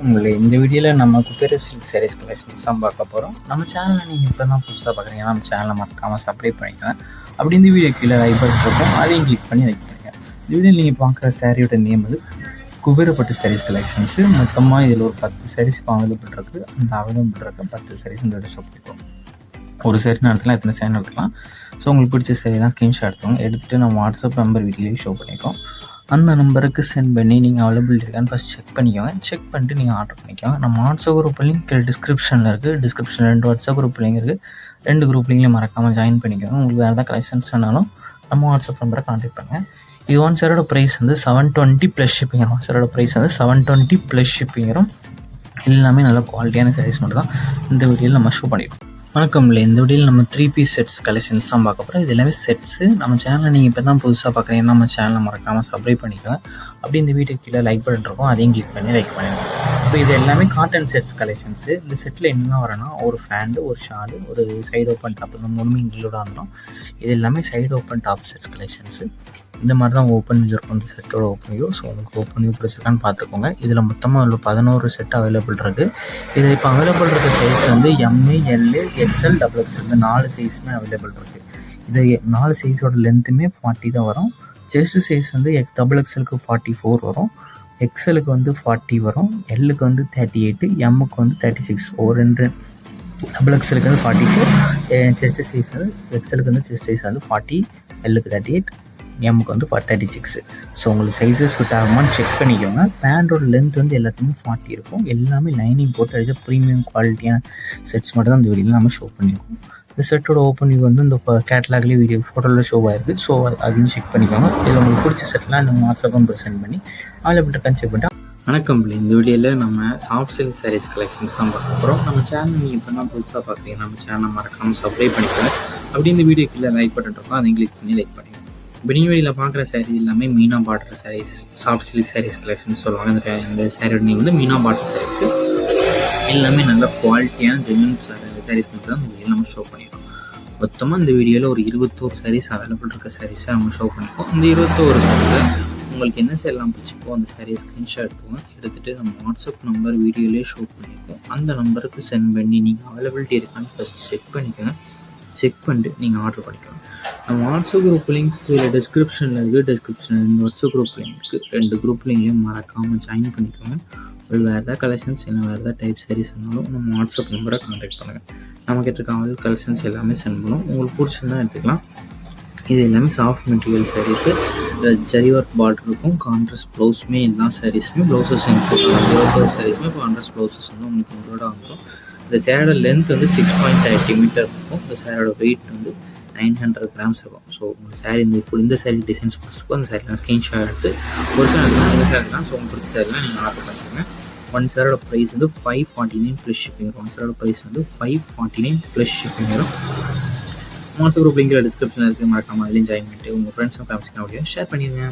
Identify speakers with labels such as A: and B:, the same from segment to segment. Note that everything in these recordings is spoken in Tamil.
A: இந்த வீடியோவில் நம்ம குபேர சில்க் சாரீஸ் கலெக்ஷன்ஸ் தான் பார்க்க போகிறோம். நம்ம சேனலை நீங்கள் இப்போ தான் புதுசாக பார்க்குறீங்கன்னா நம்ம சேனலை மறக்காமல் சப்ஸ்கிரைப் பண்ணிக்கோங்க. அப்படி இந்த வீடியோ கீழே லைக் பட்டன் இருக்கும், அதையும் கிளிக் பண்ணி லைக் பண்ணுங்கள். இந்த வீடியோவில் நீங்கள் பார்க்குற சாரியோட நேம் வந்து குபேரப்பட்டு சாரீஸ் கலெக்ஷன்ஸு. மொத்தமாக இதில் ஒரு 10 சாரீஸ் அவைலபிள் இருக்குது. அந்த அவைலபிள் இருக்க 10 சாரீஸ் இந்த ஷோ பண்ணிப்போம். ஒரு சாரி நடத்தலாம், எத்தனை சாரி நடத்தலாம். ஸோ உங்களுக்கு பிடிச்ச சாரிலாம் ஸ்க்ரீன்ஷாட் எடுத்துகிட்டு நம்ம வாட்ஸ்அப் நம்பர் வீட்லேயே ஷோ பண்ணிக்கோம். அந்த நம்பருக்கு சென்ட் பண்ணி நீங்கள் அவைலபிள் இருக்கான்னு ஃபஸ்ட் செக் பண்ணிக்கோங்க. செக் பண்ணிட்டு நீங்கள் ஆர்டர் பண்ணிக்கோங்க. நம்ம வாட்ஸ்அப் குரூப் லிங்க் டிஸ்கிரிப்ஷனில் இருக்குது. டிஸ்கிரிப்ஷனில் 2 வாட்ஸ்அப் குரூப் லிங்க் இருக்குது. 2 குரூப் லிங்க்லையும் மறக்காமல் ஜாயின் பண்ணிக்கோங்க. உங்களுக்கு வேறு ஏதாவது கலெக்ஷன்ஸ் வேணாலும் நம்ம வாட்ஸ்அப் நம்பரை கான்டாக்ட் பண்ணுங்கள். இது ஒன் சாரோட ப்ரைஸ் வந்து 720 ப்ளஸ் ஷிப்பிங் வரும். சாரோட ப்ரைஸ் வந்து 720 ப்ளஸ் ஷிப்பிங் வரும். எல்லாமே நல்ல குவாலிட்டியான சாரீஸ் மட்டும் தான் இந்த வீடியோவில் நம்ம ஷோ பண்ணியிருக்கோம். வணக்கம். இந்த வீடியோவில் நம்ம 3 பீஸ் செட்ஸ் கலெக்ஷன்ஸ் தான் பார்க்க போகிறோம். இது எல்லாமே செட்ஸு. நம்ம சேனலை நீங்கள் இப்போ தான் புதுசாக பார்க்குறீங்கன்னா நம்ம சேனலை மறக்காமல் சப்ஸ்கிரைப் பண்ணிக்கோங்க. அப்படி இந்த வீடியோ கீழே லைக் பட்டன் இருக்கும், அதையும் கிளிக் பண்ணி லைக் பண்ணிடுங்க. இப்போ இது எல்லாமே காட்டன் செட்ஸ் கலெக்ஷன்ஸு. இந்த செட்டில் என்ன வரனா ஒரு ஃபேண்டு, ஒரு ஷாலு, ஒரு சைடு ஓப்பன் டாப், இந்த 3 இன்க்ளூட் ஆகிறோம். இது எல்லாமே side open top sets collections. இந்த மாதிரி தான் ஓப்பன் வியூ இருக்கும். இந்த செட்டோட ஓப்பன் வியூ. ஸோ உங்களுக்கு ஓப்பன் வியூ பிடிச்சிருக்கான்னு பார்த்துக்கோங்க. இதில் மொத்தமாக ஒரு 11 செட் அவைலபிள் இருக்குது. இதில் இப்போ அவைலபிள் இருக்க சைஸ் வந்து எம்ஏ, எல்ஏ, எக்ஸ்எல், XXL இந்த 4 சைஸுமே அவைலபிள் இருக்குது. இது 4 சைஸோட லென்த்துமே 40 தான் வரும். செஸ்ட் சைஸ் வந்து XXLக்கு 44 வரும், எக்ஸ்எலுக்கு வந்து 40 வரும், எல்லுக்கு வந்து 38, எம்முக்கு வந்து 36. ஒரு 2 XXLக்கு வந்து 44. செஸ்ட் சைஸ் வந்து எக்ஸ்எலுக்கு வந்து செஸ்ட் சைஸ் வந்து 40, எல்லுக்கு 38, எம்முக்கு வந்து 36. ஸோ உங்களுக்கு சைஸஸ் ஃபிட் ஆகுமான்னு செக் பண்ணிக்கோங்க. பேண்டோட லென்த் வந்து எல்லாத்துக்குமே 40 இருக்கும். எல்லாமே லைனிங் போட்டு அடிச்ச ப்ரீமியம் குவாலிட்டியான செட்ஸ் மட்டும் தான் இந்த வீடியோவில் நம்ம ஷோ பண்ணியிருக்கோம். இந்த செட்டோட ஓப்பன் வியூ வந்து இந்த கேட்லாக்லேயே வீடியோ ஃபோட்டோவில் ஷோ ஆகிருக்கு. ஸோ அதையும் செக் பண்ணிக்கோங்க. இதில் உங்களுக்கு பிடிச்ச செட்லாம் நீங்கள் வாட்ஸ்அப் நம்பர் சென்ட் பண்ணி அவைலபிள் கன்செப்ட் பண்ணிட்டு. வணக்கம். இந்த வீடியோவில் நம்ம சாஃப்ட் சில்க் சாரீஸ் கலெக்ஷன்ஸ் தான் பார்க்க போகிறோம். நம்ம சேனல் நீங்கள் இப்போ தான் புதுசாக பார்க்குறீங்க, நம்ம சேனலை மறக்காமல் சப்ஸ்கிரைப் பண்ணிக்கோங்க. அப்படி இந்த வீடியோ கீழே லைக் பட்டன் இருக்கும், அதையும் கிளிக் பண்ணி லைக் பண்ணிக்கோங்க. இப்போ நீங்கள் வெளியில் பார்க்குற சாரீ எல்லாமே Meena border saris, soft silk saris collections சொல்லுவாங்க. இந்த சாரியோட நீங்கள் வந்து மீனா பார்டர் சாரீஸு. எல்லாமே நல்ல குவாலிட்டியான ஜென்யூன் சாரீஸ் மட்டும் தான் இந்த வீடியோ நம்ம ஷோ பண்ணியிருக்கோம். மொத்தமாக இந்த வீடியோவில் ஒரு 21 சாரீஸ் அவைலபிள் இருக்க சாரீஸை நம்ம ஷோ பண்ணியிருக்கோம். இந்த 21 சாரீஸில் உங்களுக்கு என்ன சாரிலாம் பிடிச்சிக்கோ அந்த சாரியை ஸ்க்ரீன்ஷாட் எடுத்துகிட்டு நம்ம வாட்ஸ்அப் நம்பர் வீடியோலேயே ஷோ பண்ணியிருக்கோம். அந்த நம்பருக்கு சென்ட் பண்ணி நீங்கள் அவைலபிலிட்டி இருக்கான்னு ஃபஸ்ட் செக் பண்ணிக்கோங்க. செக் பண்ணிட்டு நீங்கள் ஆர்டர் பண்ணிக்கோங்க. நம்ம வாட்ஸ்அப் குரூப் லிங்க் இதில் டிஸ்கிரிப்ஷனில் இருக்குது. டிஸ்கிரிப்ஷனில் இந்த வாட்ஸ்அப் குரூப் லிங்க் இருக்குது. 2 குரூப் லிங்க்லையும் மறக்காமல் ஜாயின் பண்ணிக்கோங்க. வேறு ஏதாவது கலெக்ஷன்ஸ் இல்லை வேறு ஏதாவது டைப் சாரீஸ் இருந்தாலும் நம்ம வாட்ஸ்அப் நம்பரை கான்டாக்ட் பண்ணுங்கள். நம்ம கிட்ட கலெக்ஷன்ஸ் எல்லாமே சென்ட் பண்ணுவோம். உங்களுக்கு பிடிச்சிருந்தா எடுத்துக்கலாம். இது எல்லாமே soft material saris. Zari work border இருக்கும். கான்ட்ராஸ்ட் ப்ளவுஸுமே எல்லா சாரீஸுமே ப்ளவுசஸ் இருபத்தோரு சாரீஸுமே இப்போ கான்ட்ராஸ்ட் ப்ளவுசஸ் வந்து உங்களுக்கு இன்க்ளூட் ஆகும். இந்த சேரோட லென்த் வந்து 6.30 மீட்டர் இருக்கும். இந்த சேரோட வெயிட் வந்து 900 கிராம்ஸ் இருக்கும். ஸோ உங்கள் சாரீ இந்த சாரீ டிசைன்ஸ் பிடிச்சிருக்கோ அந்த சாரீலாம் ஸ்க்ரீன்ஷாட் எடுத்து ஒரு சார் இந்த சாரீலாம். ஸோ உங்களுக்கு பிடிச்ச சாரீலாம் நீங்கள் ஆர்டர் பண்ணிக்கோங்க. ஒன் சாரோட ப்ரைஸ் வந்து 549 ப்ளஸ் ஷிப்பிங் வரும். ஒன் சாரோட ப்ரைஸ் வந்து 549 ப்ளஸ் ஷிப்பிங் வரும். வாட்ஸ்அப் குரூப் லிங்கில் டிஸ்கிரிப்ஷனில் இருக்குது. மறக்காமல் அதிலையும் ஜாயின் பண்ணிட்டு உங்கள் ஃப்ரெண்ட்ஸ் அண்ட் ஃபேமிலிக்கு ஷேர் பண்ணிடுங்க.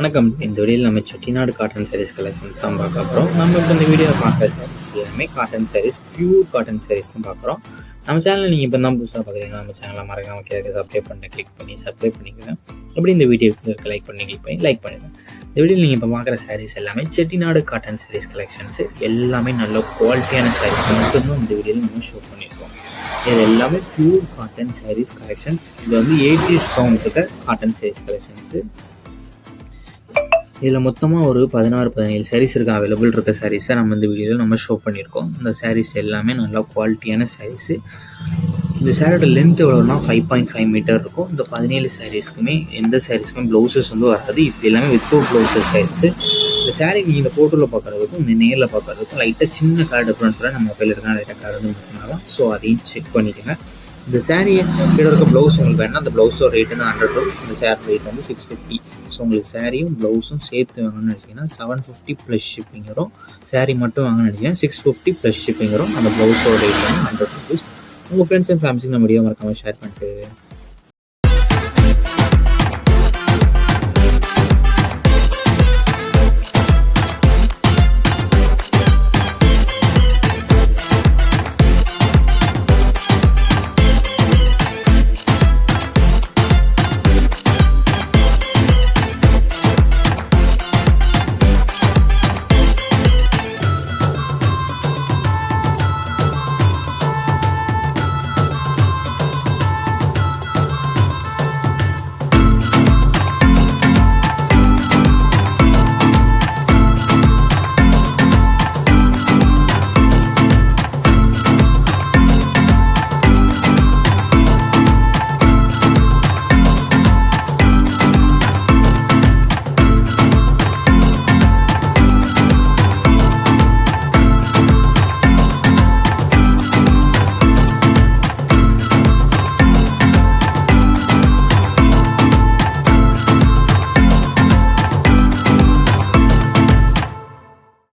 A: வணக்கம். இந்த வீடியோவில் நம்ம செட்டிநாடு காட்டன் சாரீஸ் கலெக்ஷன்ஸ் தான் பார்க்க போகிறோம். நம்ம இப்போ இந்த வீடியோவில் பார்க்குற சாரீஸ் எல்லாமே cotton saris, pure cotton saris தான் பார்க்குறோம். நம்ம சேனலில் நீங்கள் இப்போ தான் புதுசாக பார்க்குறீங்கன்னா நம்ம சேனலை மறக்காமல் கேட்க சப்ஸ்கிரைப் பண்ண கிளிக் பண்ணி சப்ஸ்கிரைப் பண்ணிக்கலாம். அப்படி இந்த வீடியோக்கு லைக் பண்ணி கிளிக் பண்ணி லைக் பண்ணிடுங்க. இந்த வீடியோவில் நீங்கள் இப்போ பார்க்குற சாரீஸ் எல்லாமே செட்டிநாடு காட்டன் சாரீஸ் கலெக்ஷன்ஸ் எல்லாமே நல்ல குவாலிட்டியான சாரீஸ் மட்டும்தான் இந்த வீடியோவில் நம்ம ஷோ பண்ணியிருக்கோம். இது எல்லாமே பியூர் காட்டன் சாரீஸ் கலெக்ஷன்ஸ். இது வந்து 80s கவுண்ட் இருக்க காட்டன் சாரீஸ் கலெக்ஷன்ஸு. இதில் மொத்தமாக ஒரு 16-17 சாரீஸ் இருக்க அவைலபிள் இருக்க சாரீஸை நம்ம இந்த வீடியோவில் நம்ம ஷோ பண்ணியிருக்கோம். இந்த சாரீஸ் எல்லாமே நல்லா குவாலிட்டியான சாரீஸு. இந்த சாரியோட லென்த் எவ்வளோனா 5.5 மீட்டர் இருக்கும். இந்த 17 சாரீஸ்க்குமே எந்த சாரீஸ்க்குமே ப்ளவுசஸ் வந்து வராது. இது எல்லாமே வித்தவுட் ப்ளவுசஸ் சாரீஸு. இந்த சாரீ நீங்கள் இந்த ஃபோட்டோவில் பார்க்குறதுக்கும் இந்த நேரில் பார்க்குறதுக்கும் லைட்டாக சின்ன கலர் டிஃப்ரென்ஸில் நம்ம மொபைல் இருக்கா லைட்டாக கலர் மட்டும்தான். ஸோ அதையும் செக் பண்ணிக்கோங்க. இந்த சாரியை கீழே இருக்க ப்ளவுஸ் உங்களுக்கு வேணால் அந்த ப்ளவுஸோட ரேட் வந்து 100 ரூபீஸ். இந்த சாரி ரேட் வந்து 650. ஸோ உங்களுக்கு சாரியும் ப்ளவுஸும் சேர்த்து வாங்கணும்னு நினச்சிங்கன்னா 750 ப்ளஸ் ஷிப்பிங் வரும். சாரி மட்டும் வாங்கணும்னு நினச்சிங்கன்னா 650 ப்ளஸ் ஷிப்பிங் வரும். அந்த ப்ளவுஸோட ரேட் வந்து 100 ரூபீஸ். உங்கள் ஃப்ரெண்ட்ஸ் அண்ட் ஃபேமிலிக்கு நம்ம வீடியோ மறக்காமல் ஷேர் பண்ணிட்டு